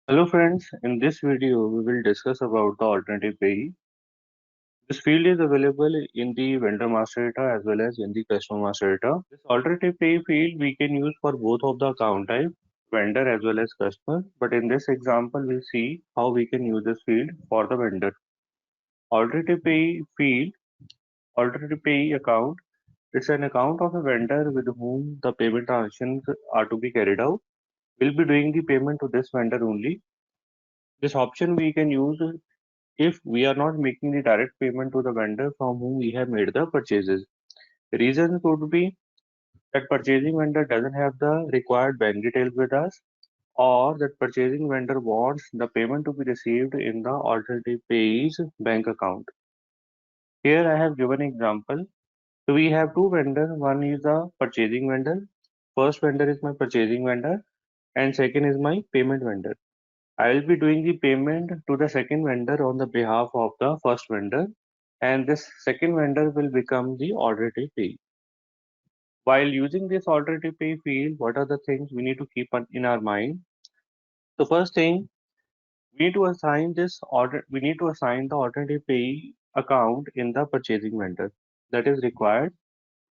Hello friends, in this video we will discuss about the alternative payee. This field is available in the vendor master data as well as in the customer master data. This alternative payee field we can use for both of the account type, vendor as well as customer. But in this example we'll see how we can use this field for the vendor. Alternative payee field, alternative payee account. It's an account of a vendor with whom the payment transactions are to be carried out. We'll be doing the payment to this vendor only. This option we can use if we are not making the direct payment to the vendor from whom we have made the purchases. The reason could be that purchasing vendor doesn't have the required bank details with us, or that purchasing vendor wants the payment to be received in the alternative payee's bank account. Here I have given example. So we have two vendors. One is the purchasing vendor. First vendor is my purchasing vendor, and second is my payment vendor. I will be doing the payment to the second vendor on the behalf of the first vendor, and this second vendor will become the alternative payee. While using this alternative payee field, what are the things we need to keep in our mind? The first thing, we need to assign the alternative payee account in the purchasing vendor. That is required.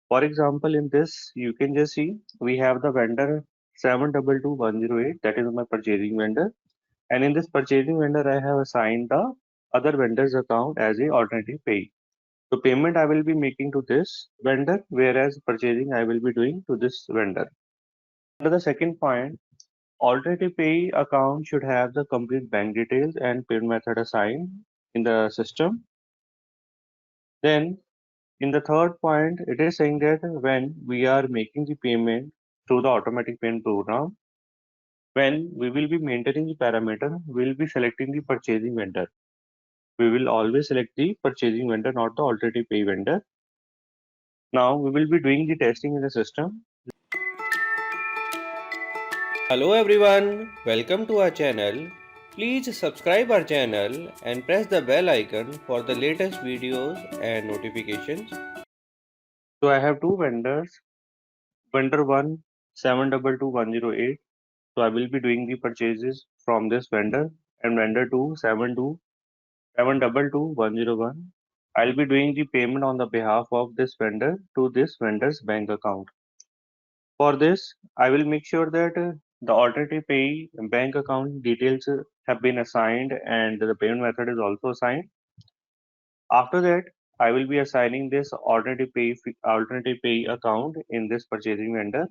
For example, in this, you can just see we have the vendor 722108, that is my purchasing vendor. And in this purchasing vendor, I have assigned the other vendor's account as a alternative payee. So payment I will be making to this vendor, whereas purchasing I will be doing to this vendor. Under the second point, alternative payee account should have the complete bank details and payment method assigned in the system. Then in the third point, it is saying that when we are making the payment through the automatic payment program, when we will be maintaining the parameter, we will be selecting the purchasing vendor. We will always select the purchasing vendor, not the alternative pay vendor. Now we will be doing the testing in the system. Hello everyone, welcome to our channel. Please subscribe our channel and press the bell icon for the latest videos and notifications. So I have two vendors, vendor 1 722108. So I will be doing the purchases from this vendor, and vendor 2 7222101. I'll be doing the payment on the behalf of this vendor to this vendor's bank account. For this, I will make sure that the alternative pay bank account details have been assigned and the payment method is also assigned. After that, I will be assigning this alternative pay account in this purchasing vendor.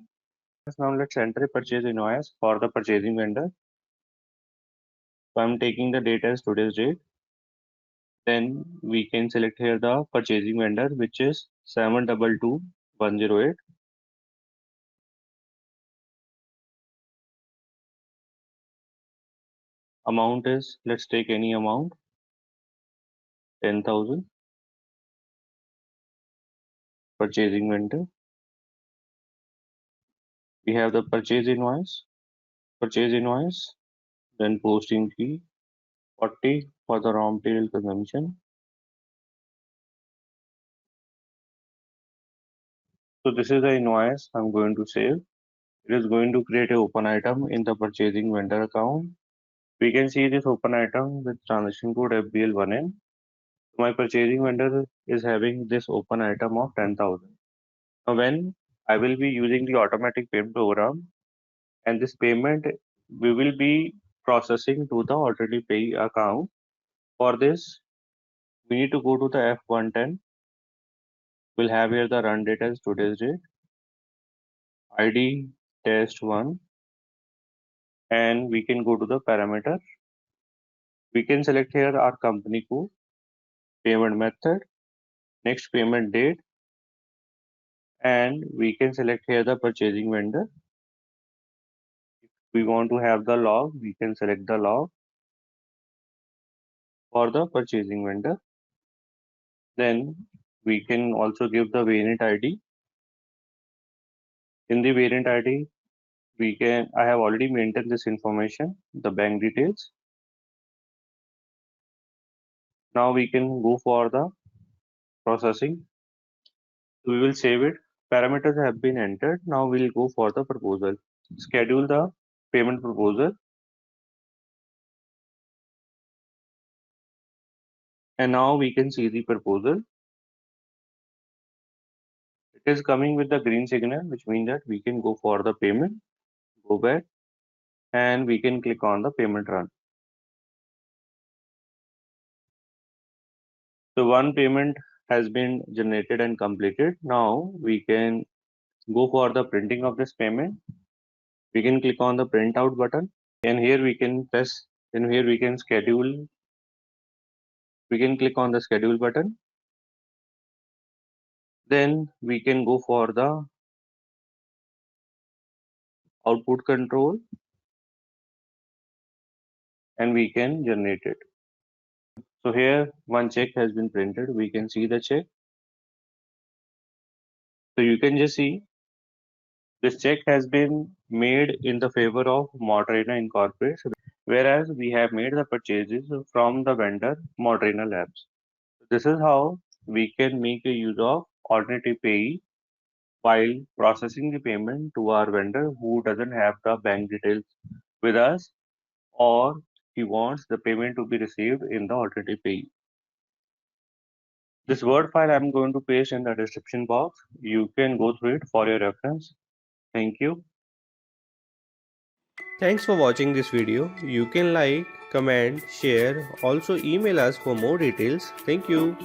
Now let's enter a purchase invoice for the purchasing vendor. So I'm taking the date as today's date. Then we can select here the purchasing vendor, which is 722108. Amount is, let's take any amount, 10,000. Purchasing vendor. We have the purchase invoice, then posting fee, 40 for the raw material consumption. So this is the invoice I'm going to save. It is going to create a open item in the purchasing vendor account. We can see this open item with transaction code FBL1N. My purchasing vendor is having this open item of 10,000. Now when I will be using the automatic payment program, and this payment we will be processing to the already pay account. For this, we need to go to the F110. We'll have here the run date as today's date, ID test 1, and we can go to the parameter. We can select here our company code, payment method, next payment date, and we can select here the purchasing vendor. If we want to have the log, we can select the log for the purchasing vendor. Then we can also give the variant ID. In the variant ID, I have already maintained this information, the bank details. Now we can go for the processing. We will save it. Parameters have been entered. Now we'll go for the proposal. Schedule the payment proposal. And now we can see the proposal. It is coming with the green signal, which means that we can go for the payment, go back, and we can click on the payment run. So one payment has been generated and completed. Now we can go for the printing of this payment. We can click on the printout button, and here we can press, and here we can schedule. We can click on the schedule button. Then we can go for the output control and we can generate it. So here one check has been printed. We can see the check. So you can just see this check has been made in the favor of Modrena Incorporated, whereas we have made the purchases from the vendor Modrena Labs. This is how we can make a use of alternative payee while processing the payment to our vendor who doesn't have the bank details with us, or he wants the payment to be received in the alternative payee. This Word file I'm going to paste in the description box. You can go through it for your reference. Thank you. Thanks for watching this video. You can like, comment, share, also email us for more details. Thank you.